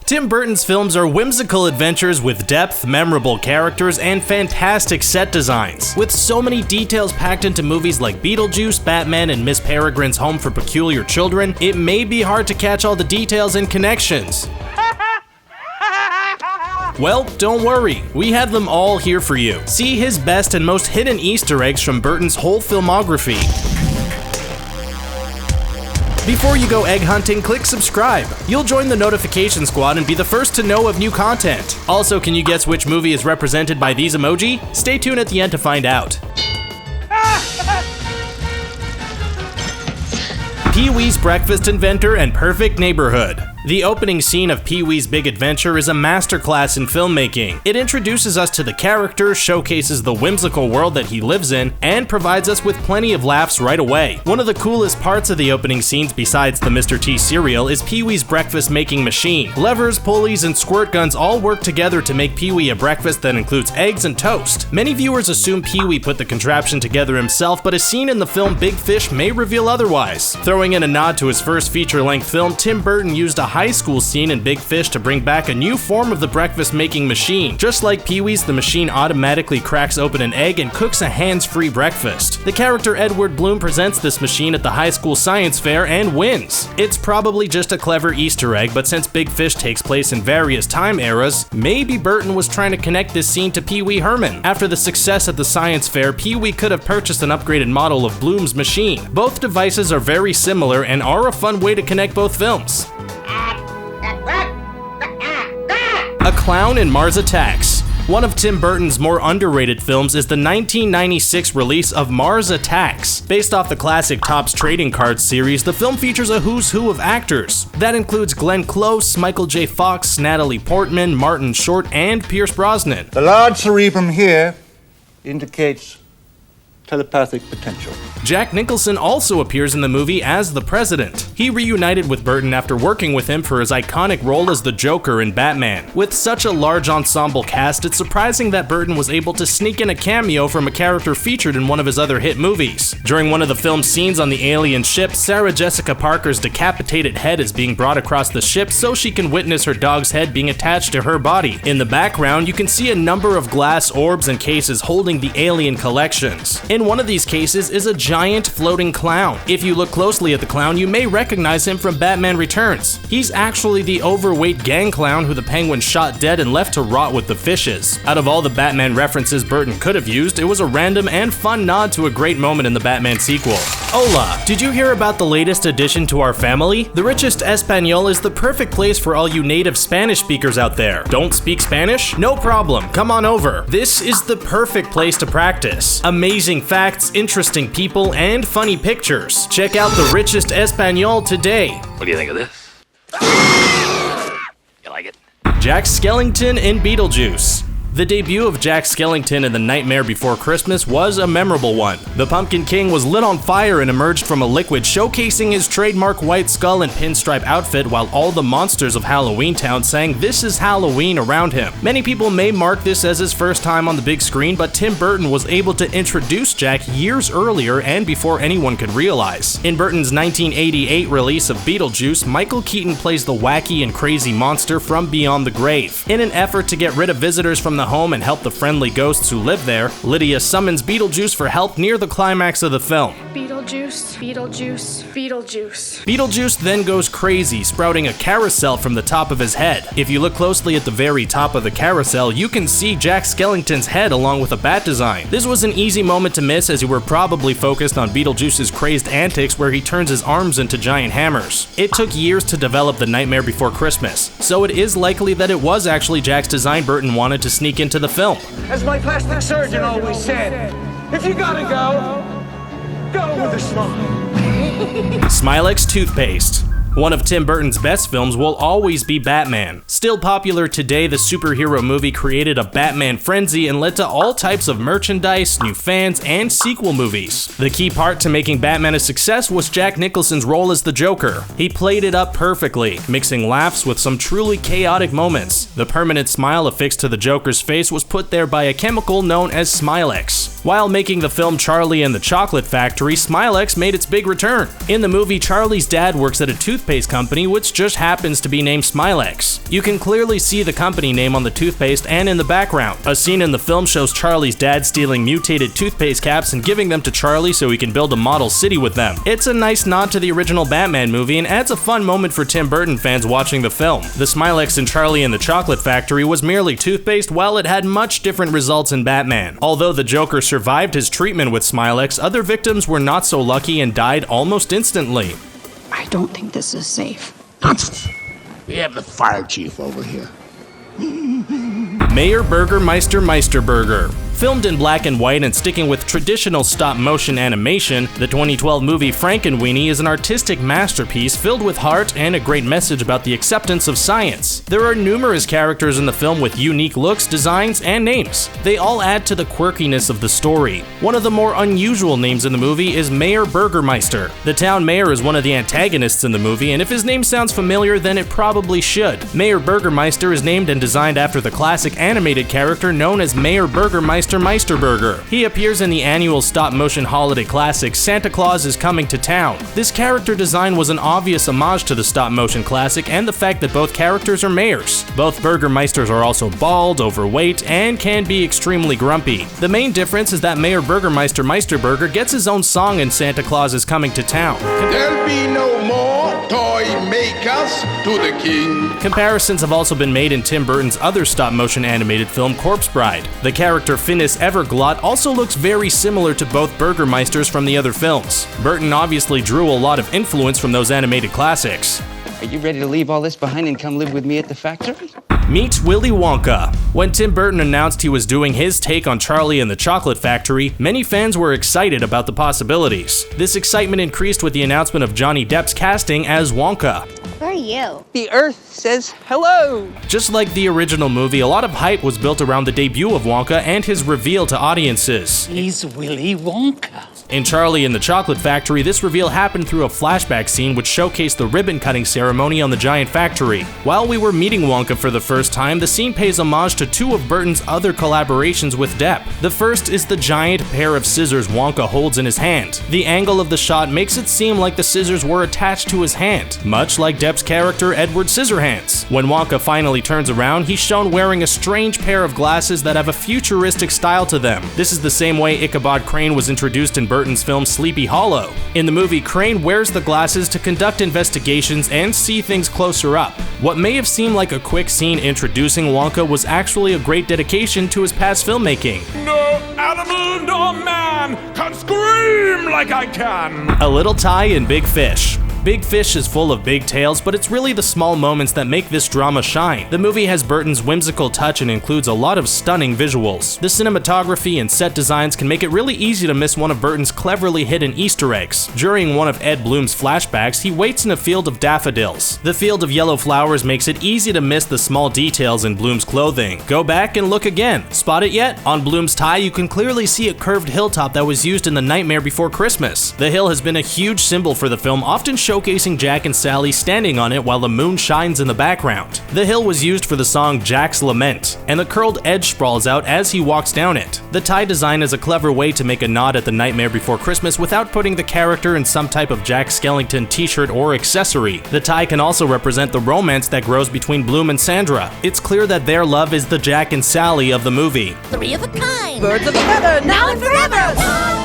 Tim Burton's films are whimsical adventures with depth, memorable characters, and fantastic set designs. With so many details packed into movies like Beetlejuice, Batman, and Miss Peregrine's Home for Peculiar Children, it may be hard to catch all the details and connections. Well, don't worry, we have them all here for you. See his best and most hidden Easter eggs from Burton's whole filmography. Before you go egg hunting, click subscribe. You'll join the notification squad and be the first to know of new content. Also, can you guess which movie is represented by these emoji? Stay tuned at the end to find out. Pee-wee's Breakfast Inventor and Perfect Neighborhood. The opening scene of Pee-wee's Big Adventure is a masterclass in filmmaking. It introduces us to the character, showcases the whimsical world that he lives in, and provides us with plenty of laughs right away. One of the coolest parts of the opening scenes besides the Mr. T cereal is Pee-wee's breakfast making machine. Levers, pulleys, and squirt guns all work together to make Pee-wee a breakfast that includes eggs and toast. Many viewers assume Pee-wee put the contraption together himself, but a scene in the film Big Fish may reveal otherwise. Throwing in a nod to his first feature-length film, Tim Burton used a high school scene in Big Fish to bring back a new form of the breakfast-making machine. Just like Pee-wee's, the machine automatically cracks open an egg and cooks a hands-free breakfast. The character Edward Bloom presents this machine at the high school science fair and wins. It's probably just a clever Easter egg, but since Big Fish takes place in various time eras, maybe Burton was trying to connect this scene to Pee-wee Herman. After the success at the science fair, Pee-wee could have purchased an upgraded model of Bloom's machine. Both devices are very similar and are a fun way to connect both films. A Clown in Mars Attacks. One of Tim Burton's more underrated films is the 1996 release of Mars Attacks. Based off the classic Topps trading cards series, the film features a who's who of actors. That includes Glenn Close, Michael J. Fox, Natalie Portman, Martin Short, and Pierce Brosnan. The large cerebrum here indicates telepathic potential. Jack Nicholson also appears in the movie as the President. He reunited with Burton after working with him for his iconic role as the Joker in Batman. With such a large ensemble cast, it's surprising that Burton was able to sneak in a cameo from a character featured in one of his other hit movies. During one of the film's scenes on the alien ship, Sarah Jessica Parker's decapitated head is being brought across the ship so she can witness her dog's head being attached to her body. In the background, you can see a number of glass orbs and cases holding the alien collections. In one of these cases is a giant floating clown. If you look closely at the clown, you may recognize him from Batman Returns. He's actually the overweight gang clown who the Penguin shot dead and left to rot with the fishes. Out of all the Batman references Burton could have used, it was a random and fun nod to a great moment in the Batman sequel. Hola, did you hear about the latest addition to our family? The Richest Español is the perfect place for all you native Spanish speakers out there. Don't speak Spanish? No problem, come on over. This is the perfect place to practice. Amazing facts, interesting people, and funny pictures. Check out The Richest Español today. What do you think of this? You like it? Jack Skellington in Beetlejuice. The debut of Jack Skellington in The Nightmare Before Christmas was a memorable one. The Pumpkin King was lit on fire and emerged from a liquid, showcasing his trademark white skull and pinstripe outfit while all the monsters of Halloween Town sang "This is Halloween" around him. Many people may mark this as his first time on the big screen, but Tim Burton was able to introduce Jack years earlier and before anyone could realize. In Burton's 1988 release of Beetlejuice, Michael Keaton plays the wacky and crazy monster from beyond the grave. In an effort to get rid of visitors from the home and help the friendly ghosts who live there, Lydia summons Beetlejuice for help near the climax of the film. Beetlejuice, Beetlejuice, Beetlejuice. Beetlejuice then goes crazy, sprouting a carousel from the top of his head. If you look closely at the very top of the carousel, you can see Jack Skellington's head along with a bat design. This was an easy moment to miss as you were probably focused on Beetlejuice's crazed antics where he turns his arms into giant hammers. It took years to develop The Nightmare Before Christmas, so it is likely that it was actually Jack's design Burton wanted to sneak into the film. As my plastic surgeon always said, if you gotta go with a smile. Smilex toothpaste. One of Tim Burton's best films will always be Batman. Still popular today, the superhero movie created a Batman frenzy and led to all types of merchandise, new fans, and sequel movies. The key part to making Batman a success was Jack Nicholson's role as the Joker. He played it up perfectly, mixing laughs with some truly chaotic moments. The permanent smile affixed to the Joker's face was put there by a chemical known as Smilex. While making the film Charlie and the Chocolate Factory, Smilex made its big return. In the movie, Charlie's dad works at a toothpaste company which just happens to be named Smilex. You can clearly see the company name on the toothpaste and in the background. A scene in the film shows Charlie's dad stealing mutated toothpaste caps and giving them to Charlie so he can build a model city with them. It's a nice nod to the original Batman movie and adds a fun moment for Tim Burton fans watching the film. The Smilex in Charlie and the Chocolate Factory was merely toothpaste, while it had much different results in Batman. Although the Joker survived his treatment with Smilex, other victims were not so lucky and died almost instantly. I don't think this is safe. Nonsense. We have the fire chief over here. Mayor Burgermeister MEISTERBURGER. Filmed in black and white and sticking with traditional stop-motion animation, the 2012 movie Frankenweenie is an artistic masterpiece filled with heart and a great message about the acceptance of science. There are numerous characters in the film with unique looks, designs, and names. They all add to the quirkiness of the story. One of the more unusual names in the movie is Mayor Burgermeister. The town mayor is one of the antagonists in the movie, and if his name sounds familiar, then it probably should. Mayor Burgermeister is named and designed after the classic animated character known as Mayor Burgermeister MEISTERBURGER. He appears in the annual stop-motion holiday classic Santa Claus is Coming to Town. This character design was an obvious homage to the stop-motion classic and the fact that both characters are mayors. Both Burgermeisters are also bald, overweight, and can be extremely grumpy. The main difference is that Mayor Burgermeister MEISTERBURGER gets his own song in Santa Claus is Coming to Town. There'll be no more toy makers to the king. Comparisons have also been made in Tim Burton's other stop-motion animated film Corpse Bride. The character Finis Everglot also looks very similar to both Burgermeisters from the other films. Burton obviously drew a lot of influence from those animated classics. Are you ready to leave all this behind and come live with me at the factory? Meet Willy Wonka. When Tim Burton announced he was doing his take on Charlie and the Chocolate Factory, many fans were excited about the possibilities. This excitement increased with the announcement of Johnny Depp's casting as Wonka. Who are you? The Earth says hello. Just like the original movie, a lot of hype was built around the debut of Wonka and his reveal to audiences. He's Willy Wonka. In Charlie and the Chocolate Factory, this reveal happened through a flashback scene which showcased the ribbon-cutting ceremony on the giant factory. While we were meeting Wonka for the first time, the scene pays homage to two of Burton's other collaborations with Depp. The first is the giant pair of scissors Wonka holds in his hand. The angle of the shot makes it seem like the scissors were attached to his hand, much like Depp's character Edward Scissorhands. When Wonka finally turns around, he's shown wearing a strange pair of glasses that have a futuristic style to them. This is the same way Ichabod Crane was introduced in Burton's film Sleepy Hollow. In the movie, Crane wears the glasses to conduct investigations and see things closer up. What may have seemed like a quick scene introducing Wonka was actually a great dedication to his past filmmaking. No animal nor man can scream like I can. A little tie in Big Fish. Big Fish is full of big tales, but it's really the small moments that make this drama shine. The movie has Burton's whimsical touch and includes a lot of stunning visuals. The cinematography and set designs can make it really easy to miss one of Burton's cleverly hidden Easter eggs. During one of Ed Bloom's flashbacks, he waits in a field of daffodils. The field of yellow flowers makes it easy to miss the small details in Bloom's clothing. Go back and look again. Spot it yet? On Bloom's tie, you can clearly see a curved hilltop that was used in The Nightmare Before Christmas. The hill has been a huge symbol for the film, often showcasing Jack and Sally standing on it while the moon shines in the background. The hill was used for the song Jack's Lament, and the curled edge sprawls out as he walks down it. The tie design is a clever way to make a nod at The Nightmare Before Christmas without putting the character in some type of Jack Skellington t-shirt or accessory. The tie can also represent the romance that grows between Bloom and Sandra. It's clear that their love is the Jack and Sally of the movie. Three of a kind. Birds of a feather, Now and forever.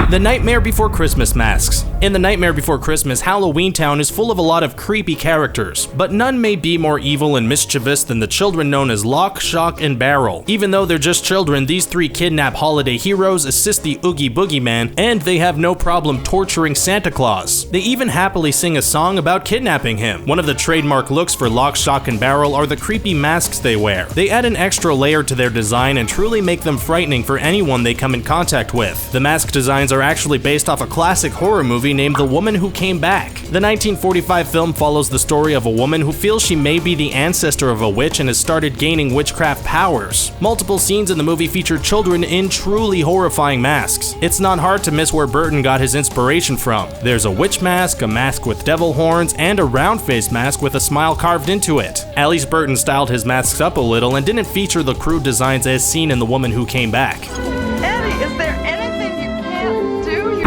The Nightmare Before Christmas masks. In The Nightmare Before Christmas, Halloween Town is full of a lot of creepy characters, but none may be more evil and mischievous than the children known as Lock, Shock, and Barrel. Even though they're just children, these three kidnap holiday heroes, assist the Oogie Boogie Man, and they have no problem torturing Santa Claus. They even happily sing a song about kidnapping him. One of the trademark looks for Lock, Shock, and Barrel are the creepy masks they wear. They add an extra layer to their design and truly make them frightening for anyone they come in contact with. The mask designs are actually based off a classic horror movie named The Woman Who Came Back. The 1945 film follows the story of a woman who feels she may be the ancestor of a witch and has started gaining witchcraft powers. Multiple scenes in the movie feature children in truly horrifying masks. It's not hard to miss where Burton got his inspiration from. There's a witch mask, a mask with devil horns, and a round-faced mask with a smile carved into it. At least Burton styled his masks up a little and didn't feature the crude designs as seen in The Woman Who Came Back.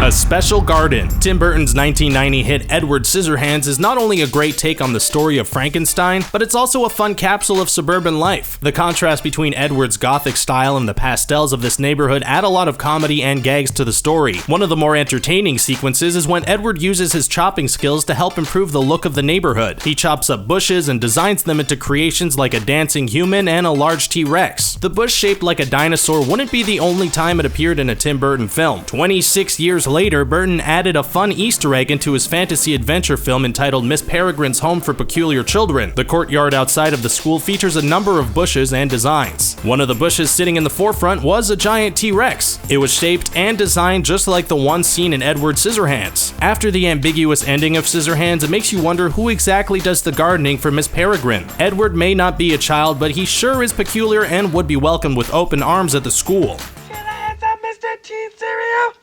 A Special Garden. Tim Burton's 1990 hit Edward Scissorhands is not only a great take on the story of Frankenstein, but it's also a fun capsule of suburban life. The contrast between Edward's gothic style and the pastels of this neighborhood add a lot of comedy and gags to the story. One of the more entertaining sequences is when Edward uses his chopping skills to help improve the look of the neighborhood. He chops up bushes and designs them into creations like a dancing human and a large T-Rex. The bush shaped like a dinosaur wouldn't be the only time it appeared in a Tim Burton film. 26 years later, Burton added a fun Easter egg into his fantasy adventure film entitled Miss Peregrine's Home for Peculiar Children. The courtyard outside of the school features a number of bushes and designs. One of the bushes sitting in the forefront was a giant T-Rex. It was shaped and designed just like the one seen in Edward Scissorhands. After the ambiguous ending of Scissorhands, it makes you wonder who exactly does the gardening for Miss Peregrine. Edward may not be a child, but he sure is peculiar and would be welcomed with open arms at the school. Can I have some Mr. T cereal?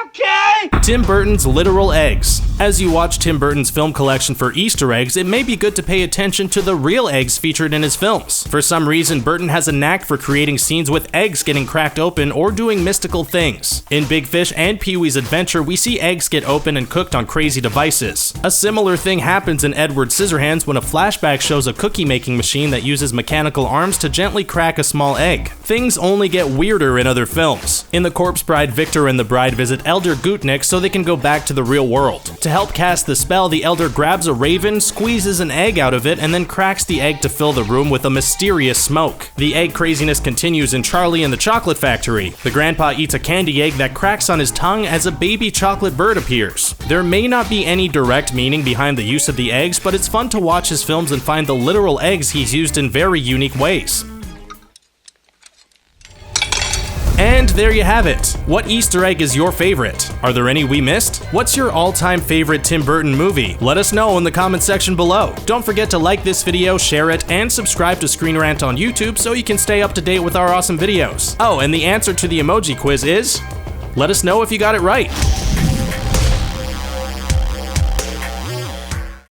Okay! Tim Burton's literal eggs. As you watch Tim Burton's film collection for Easter eggs, it may be good to pay attention to the real eggs featured in his films. For some reason, Burton has a knack for creating scenes with eggs getting cracked open or doing mystical things. In Big Fish and Pee-wee's Adventure, we see eggs get open and cooked on crazy devices. A similar thing happens in Edward Scissorhands when a flashback shows a cookie-making machine that uses mechanical arms to gently crack a small egg. Things only get weirder in other films. In The Corpse Bride, Victor and the bride visit Elder Gutnick so they can go back to the real world. To help cast the spell, the elder grabs a raven, squeezes an egg out of it, and then cracks the egg to fill the room with a mysterious smoke. The egg craziness continues in Charlie and the Chocolate Factory. The grandpa eats a candy egg that cracks on his tongue as a baby chocolate bird appears. There may not be any direct meaning behind the use of the eggs, but it's fun to watch his films and find the literal eggs he's used in very unique ways. And there you have it. What Easter egg is your favorite? Are there any we missed? What's your all-time favorite Tim Burton movie? Let us know in the comment section below. Don't forget to like this video, share it, and subscribe to Screen Rant on YouTube so you can stay up to date with our awesome videos. Oh, and the answer to the emoji quiz is... let us know if you got it right.